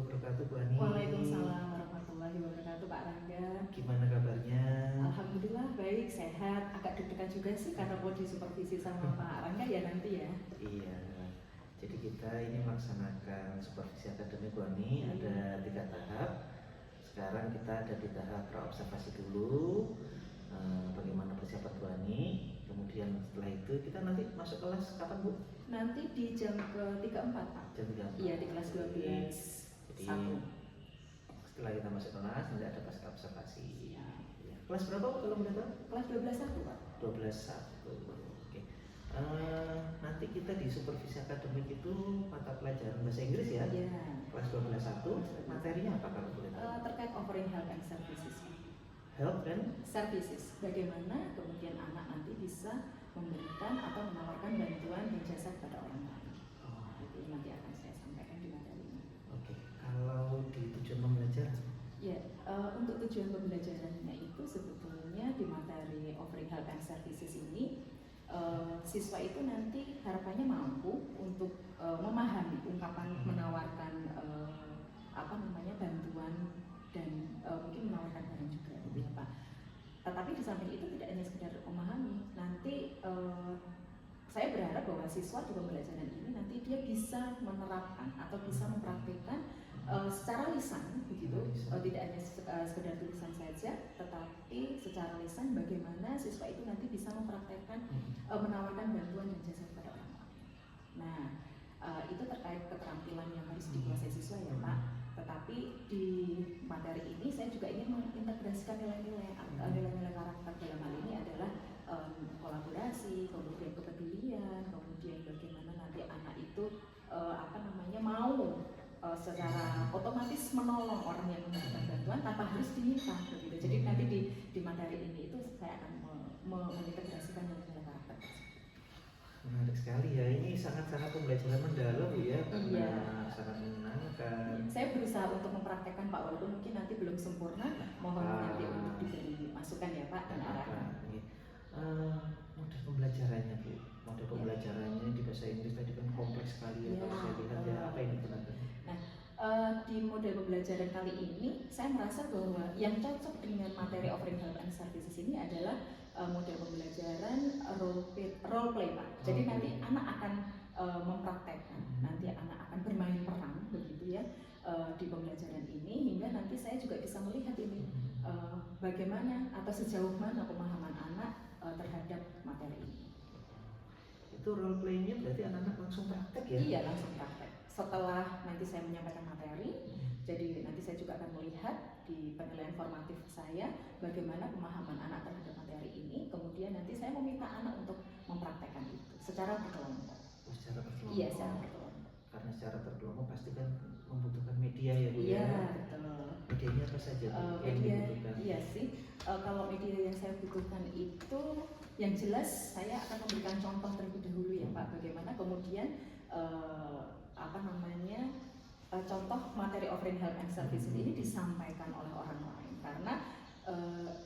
wabarakatuh, Bu Ani. Waalaikumsalam warahmatullahi wabarakatuh, Pak Rangga. Gimana kabarnya? Alhamdulillah baik, sehat. Agak deg-degan juga sih karena mau disupervisi sama Pak Rangga ya nanti ya. Iya. Jadi kita ini melaksanakan supervisi akademik Bu Ani, ada 3 tahap. Sekarang kita ada di tahap praobservasi dulu. Bagaimana persiapan Bu Ani? Kemudian setelah itu kita nanti masuk kelas kapan, Bu? Nanti di jam ke-34, Pak. Jam 3. Iya, di kelas 12. Jadi 1. setelah kita masuk kelas nanti ada pasca observasi. Ya. Ya. Kelas berapa kalau boleh tahu? Kelas 12 1, Pak. 12.1. Oke. Nanti kita di supervisi akademik itu mata pelajaran bahasa Inggris ya. Iya. Kelas 12.1. Materinya apa kalau boleh tahu? Terkait offering help and services. Help and Services. Bagaimana kemudian anak nanti bisa memberikan atau menawarkan bantuan dan jasa kepada orang lain. Itu nanti akan saya sampaikan di materi ini. Oke. Kalau di tujuan pembelajaran? Ya, untuk tujuan pembelajarannya itu sebetulnya di materi offering help and services ini siswa itu nanti harapannya mampu untuk memahami ungkapan menawarkan bantuan dan mungkin menawarkan barang juga, ya Pak. Tetapi di samping itu tidak hanya sekedar memahami, nanti saya berharap bahwa siswa di pembelajaran ini nanti dia bisa menerapkan atau bisa mempraktikkan secara lisan, begitu, tidak hanya sekedar tulisan saja, tetapi secara lisan bagaimana siswa itu nanti bisa mempraktikkan menawarkan bantuan dan jasa kepada orang lain. Nah, itu terkait keterampilan yang harus dikuasai siswa ya Pak. Tetapi di materi ini saya juga ingin mengintegrasikan nilai-nilai karakter. Dalam hal ini adalah kolaborasi, kemudian kepedulian, kemudian bagaimana nanti anak itu mau secara otomatis menolong orang yang membutuhkan bantuan tanpa harus diminta, begitu. Jadi nanti di materi ini itu saya akan mengintegrasikan nilai-nilai karakter. Menarik sekali ya, ini sangat-sangat pembelajaran mendalam ya, karena sangat menyenangkan. Saya berusaha untuk mempraktekkan Pak, walaupun mungkin nanti belum sempurna, mohon nanti untuk diberi masukan ya Pak dan arahan. Model pembelajarannya Bu, model pembelajarannya di bahasa Inggris tadi kan kompleks sekali ya, kalau saya lihat ya, apa ini teman-teman? Nah, di model pembelajaran kali ini saya merasa bahwa yang cocok dengan materi offering help and services ini adalah model pembelajaran role play Pak. Jadi nanti anak akan mempraktekkan, nanti anak akan bermain peran begitu ya di pembelajaran ini, hingga nanti saya juga bisa melihat ini bagaimana atau sejauh mana pemahaman anak terhadap materi ini. Itu role play-nya berarti anak-anak langsung praktek ya? Iya, langsung praktek. Setelah nanti saya menyampaikan materi, jadi nanti saya juga akan melihat di penilaian formatif saya bagaimana pemahaman anak terhadap materi ini. Kemudian nanti saya meminta anak untuk mempraktekkan itu secara berkelompok. Secara berkelompok? Iya, secara berkelompok. Karena secara berkelompok pasti kan membutuhkan media ya Bu ya? Iya, betul. Medianya apa saja Bu yang media, dibutuhkan? iya sih, kalau media yang saya butuhkan itu yang jelas saya akan memberikan contoh terlebih dahulu ya Pak, bagaimana kemudian contoh materi offering help and services ini disampaikan oleh orang lain, karena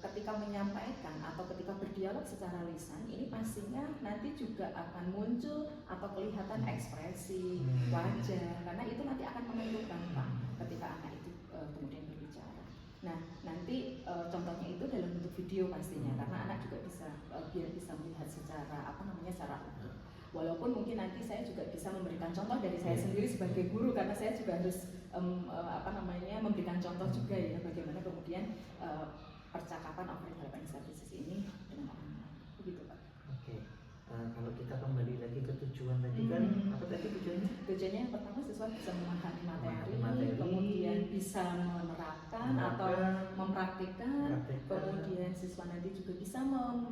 ketika menyampaikan atau ketika berdialog secara lisan ini pastinya nanti juga akan muncul atau kelihatan ekspresi wajah, karena itu nanti akan menentukan Pak ketika anak itu kemudian berbicara. Nah, nanti contohnya itu dalam bentuk video pastinya, karena anak juga bisa biar bisa melihat secara secara utuh. Walaupun mungkin nanti saya juga bisa memberikan contoh dari saya sendiri sebagai guru, karena saya juga harus memberikan contoh juga ya bagaimana kemudian percakapan offering help and services ini dengan orang lain. Begitu Pak. Oke. Kalau kita kembali lagi ke tujuan tadi kan, apa tadi tujuannya? Tujuannya yang pertama siswa bisa memahami materi, kemudian bisa menerapkan atau mempraktikkan, kemudian siswa nanti juga bisa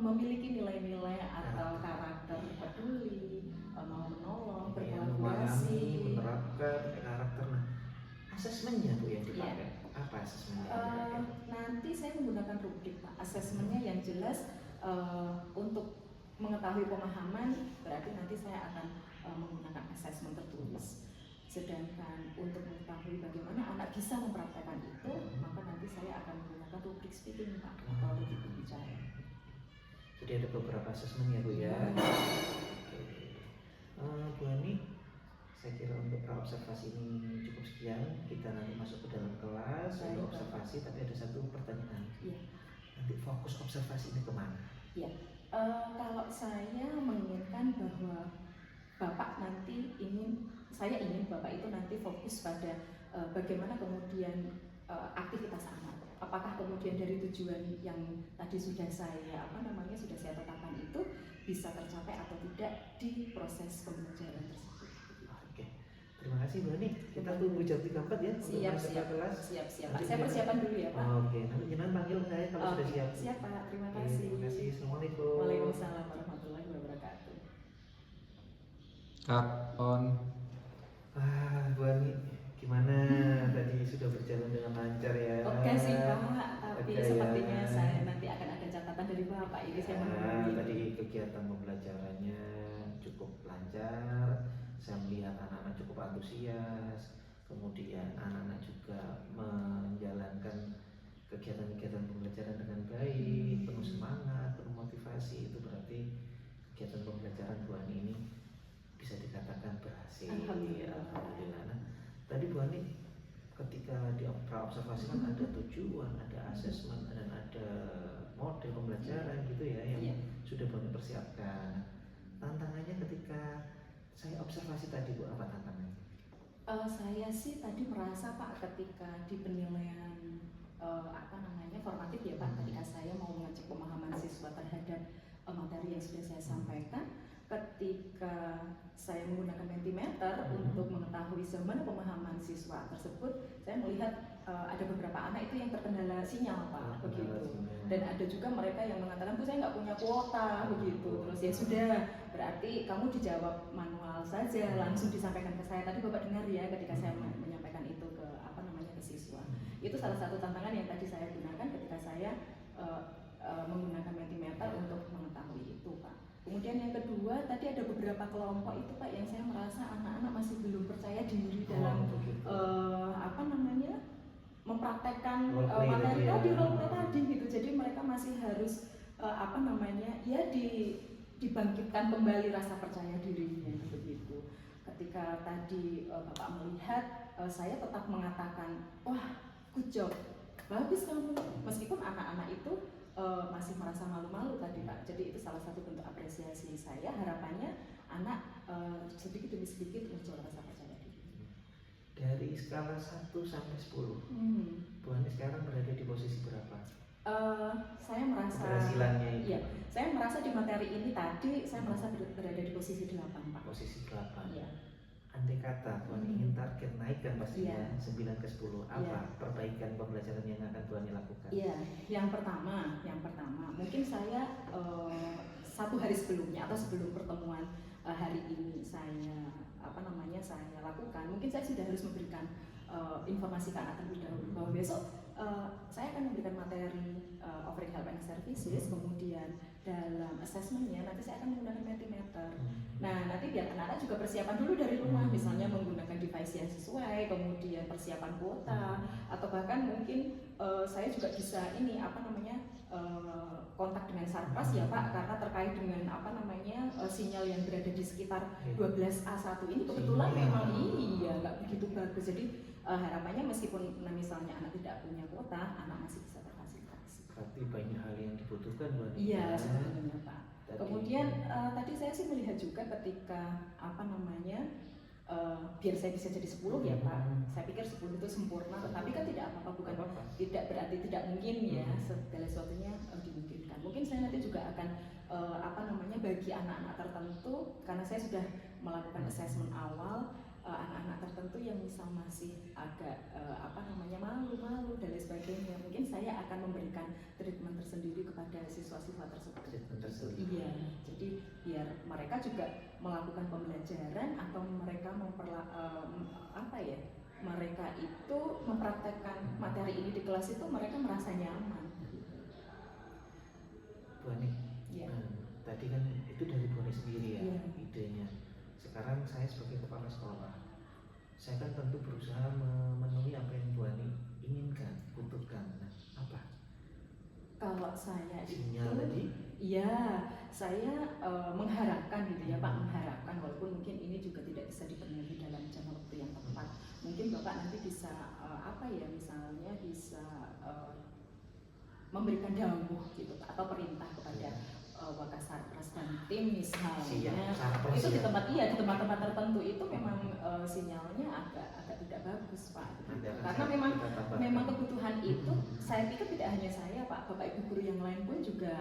memiliki nilai-nilai atau karakter peduli, mau menolong, berkolaborasi, menerapkan karakter. Nah, asesmennya Bu yang dipakai, apa asesmennya? Nanti saya menggunakan rubrik Pak. Asesmennya yang jelas untuk mengetahui pemahaman berarti nanti saya akan menggunakan asesmen tertulis. Sedangkan untuk mengetahui bagaimana anak bisa mempraktekkan itu, maka nanti saya akan menggunakan rubrik speaking Pak, atau rubrik berbicara. Jadi ada beberapa asesmen ya Bu ya. Oke. Bu Ani, saya kira untuk praobservasi ini cukup sekian. Kita nanti masuk ke dalam kelas untuk observasi, tapi ada satu pertanyaan. Iya. Nanti fokus observasi ini kemana? Iya. Kalau saya menginginkan bahwa Bapak nanti saya ingin Bapak itu nanti fokus pada bagaimana kemudian aktivitas anak. Apakah kemudian dari tujuan yang tadi sudah saya tetapkan itu bisa tercapai atau tidak di proses pembelajaran tersebut. Oke. Terima kasih Bu Ani. Kita tunggu jam 3.4 ya untuk masuk ke kelas. Siap. Saya persiapan dulu ya Pak. Oke, nanti jenengan panggil saya kalau sudah siap. Siap Pak, terima kasih. Terima kasih. Assalamualaikum. Waalaikumsalam warahmatullahi wabarakatuh. Cut on. Bu Ani, gimana tadi sudah berjalan dengan lancar ya? Oke sih Pak, tapi Oke, sepertinya ya. saya nanti akan ada catatan dari Bapak ini saya menunggu. Tadi kegiatan pembelajarannya cukup lancar. Saya melihat anak-anak cukup antusias. Kemudian anak-anak juga menjalankan kegiatan-kegiatan pembelajaran dengan baik, penuh semangat, penuh motivasi. Itu berarti kegiatan pembelajaran Bu Ani ini bisa dikatakan berhasil. Alhamdulillah. Nah, tadi Bu Ani ketika di praobservasi kan ada tujuan, ada asesmen, dan ada model pembelajaran gitu ya yang sudah Bu Ani persiapkan. Tantangannya ketika saya observasi tadi Bu, apa tantangannya? Saya sih tadi merasa Pak ketika di penilaian formatif ya Pak, ketika saya mau mengecek pemahaman siswa terhadap materi yang sudah saya sampaikan, ketika saya menggunakan Mentimeter untuk mengetahui bagaimana pemahaman siswa tersebut, saya melihat ada beberapa anak itu yang terkendala sinyal Pak, begitu. Dan ada juga mereka yang mengatakan, Bu saya nggak punya kuota, begitu. Terus ya sudah, berarti kamu dijawab manual saja, langsung disampaikan ke saya. Tadi Bapak dengar ya ketika saya menyampaikan itu ke ke siswa. Itu salah satu tantangan yang tadi saya gunakan ketika saya menggunakan Mentimeter untuk mengetahui itu Pak. Kemudian yang kedua, tadi ada beberapa kelompok itu Pak yang saya merasa anak-anak masih belum percaya diri dalam mempraktekkan materi tadi, role tadi gitu. Jadi mereka masih harus dibangkitkan kembali rasa percaya dirinya begitu. Ketika tadi Bapak melihat, saya tetap mengatakan, wah, good job, bagus kamu. Meskipun anak-anak itu masih merasa malu-malu tadi Pak. Jadi itu salah satu bentuk apresiasi saya. Harapannya anak sedikit demi sedikit muncul rasa percaya diri. Dari skala 1 sampai 10, Bu Ani sekarang berada di posisi berapa? Saya merasa keberhasilannya itu? Iya, saya merasa di materi ini tadi saya merasa berada di posisi 8 Pak. Posisi 8. Iya. Andai kata Bu Ani ingin target naikkan pastinya 9 ke 10, apa perbaikan pembelajaran yang akan Bu Ani lakukan? Iya, yang pertama mungkin saya 1 hari sebelumnya atau sebelum pertemuan hari ini saya lakukan, mungkin saya sudah harus memberikan informasi ke anak terlebih dahulu bahwa besok saya akan memberikan materi offering help and services, kemudian dalam assessmentnya nanti saya akan menggunakan Mentimeter. Nah nanti biar anak-anak juga persiapan dulu dari rumah, misalnya menggunakan device yang sesuai, kemudian persiapan kuota, atau bahkan mungkin saya juga bisa kontak dengan Sarpras ya Pak, karena terkait dengan sinyal yang berada di sekitar 12A1 ini kebetulan memang nggak begitu bagus. Jadi harapannya meskipun misalnya anak tidak punya kuota, anak masih bisa terfasilitasi. Berarti banyak hal yang dibutuhkan Bu Ani. Iya sebetulnya Pak. Kemudian tadi saya sih melihat juga ketika biar saya bisa jadi 10 ya Pak. Saya pikir 10 itu sempurna, tetapi kan tidak apa-apa, tidak berarti tidak mungkin ya, segala sesuatunya dimungkinkan. Mungkin saya nanti juga akan bagi anak-anak tertentu, karena saya sudah melakukan assessment awal, anak-anak tertentu yang misal masih agak malu-malu dan lain sebagainya, mungkin saya akan memberikan treatment tersendiri kepada siswa-siswa tersebut. Iya, jadi biar mereka juga melakukan pembelajaran atau mereka mereka itu mempraktekkan materi ini di kelas itu mereka merasa nyaman. Bu Ani, tadi kan itu dari Bu Ani sendiri ya, idenya. Sekarang saya sebagai kepala sekolah, saya kan tentu berusaha memenuhi apa yang Bu Ani inginkan, butuhkan. Nah, apa? Kalau saya sinyal tadi? Iya, saya mengharapkan gitu ya Pak, mengharapkan mengatakan walaupun mungkin ini juga tidak bisa dipenuhi dalam jangka waktu yang tepat, mungkin Bapak nanti bisa misalnya bisa memberikan dawuh gitu Pak, atau perintah kepada Wakasarpras dan tim misalnya itu di tempat-tempat tertentu itu memang sinyalnya agak tidak bagus Pak, karena memang kebutuhan itu saya pikir tidak hanya saya Pak, Bapak Ibu guru yang lain pun juga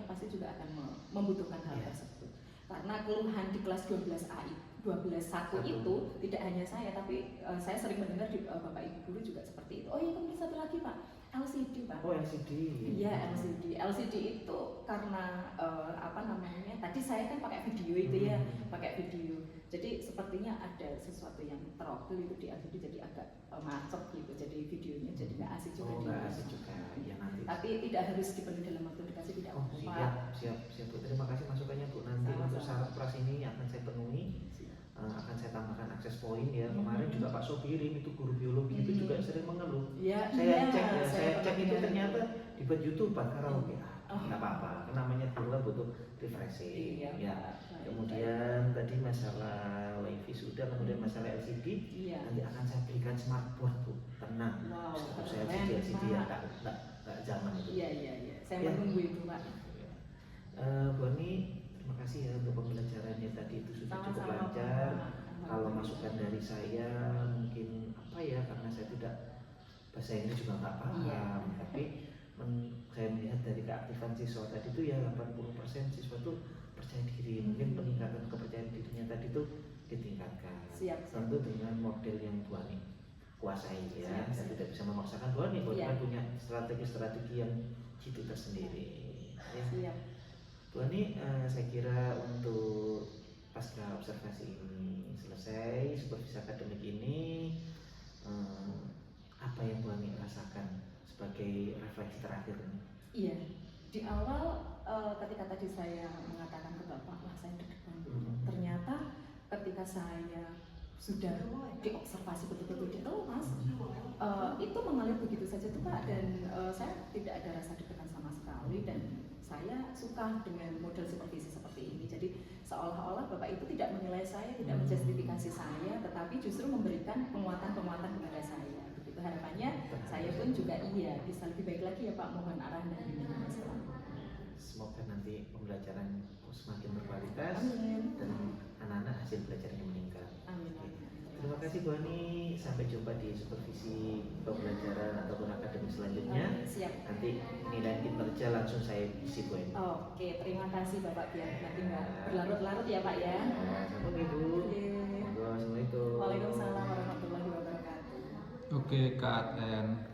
pasti juga akan membutuhkan hal tersebut, karena keluhan di kelas 12A 12.1 itu tidak hanya saya, tapi saya sering mendengar di Bapak Ibu guru juga seperti itu. Oh iya, kemudian satu lagi Pak, LCD Pak. Oh LCD. Iya LCD itu karena tadi saya kan pakai video itu ya, pakai video. Jadi sepertinya ada sesuatu yang trouble itu di LCD, jadi agak macet gitu. Jadi videonya jadi nggak asik juga. Oh nggak asik juga. Ya nanti. Tapi tidak harus dipenuhi dalam waktu dikasih, tidak apa-apa. Siap Bu. Terima kasih masukannya Bu. Nanti untuk syarat pras ini akan saya penuhi. Akan saya tambahkan akses poin ya. Kemarin juga Pak Sobirin itu guru biologi itu juga sering mengeluh. Saya cek itu ternyata dibuat YouTube karaoke. Nggak apa-apa, namanya guru kan butuh refreshing. Ya. Kemudian tadi masalah wifi sudah, kemudian masalah LCD. Nanti akan saya berikan smartboard Bu. Tenang. Saya LCD ya nggak zaman itu. Iya. Saya menunggu itu Pak. Bu Ani, terima kasih ya untuk pembelajarannya tadi itu sudah cukup lancar. Kalau masukan dari saya mungkin karena saya tidak bahasa Inggris juga nggak paham, tapi saya melihat dari keaktifan siswa tadi itu ya 80% siswa itu percaya diri, mungkin peningkatan kepercayaan dirinya tadi itu ditingkatkan. Tentu dengan model yang Bu Ani kuasai ya. Saya tidak bisa memaksakan Bu Ani, Bu Ani punya strategi yang jitu tersendiri. Ya. Bu Ani, saya kira untuk pasca observasi ini selesai, supervisi akademik ini, apa yang Bu Ani rasakan sebagai refleksi terakhir ini? Iya, di awal ketika tadi saya mengatakan ke Bapak, wah saya deg-degan. Ternyata ketika saya sudah diobservasi betul-betul di kelas, itu mengalir begitu saja tuh Pak, dan saya tidak ada rasa deg-degan sama sekali, dan saya suka dengan model supervisi seperti ini. Jadi seolah-olah Bapak itu tidak menilai saya, tidak menjustifikasi saya, tetapi justru memberikan penguatan-penguatan kepada saya. Begitu harapannya, saya pun juga bisa lebih baik lagi ya Pak, mohon arahan dan bimbingan selalu. Semoga nanti pembelajaran semakin berkualitas. Amin. Dan anak-anak hasil belajarnya meningkat. Amin. Terima kasih Bu Ani, sampai jumpa di supervisi pembelajaran ataupun akademik selanjutnya. Siap. Nanti nilai kinerja langsung saya isi Bu Ani. Oke, terima kasih Bapak, biar nanti nggak berlarut-larut ya Pak ya. Sampai Bu. Assalamualaikum. Waalaikumsalam warahmatullahi wabarakatuh. Oke, Kak Aten.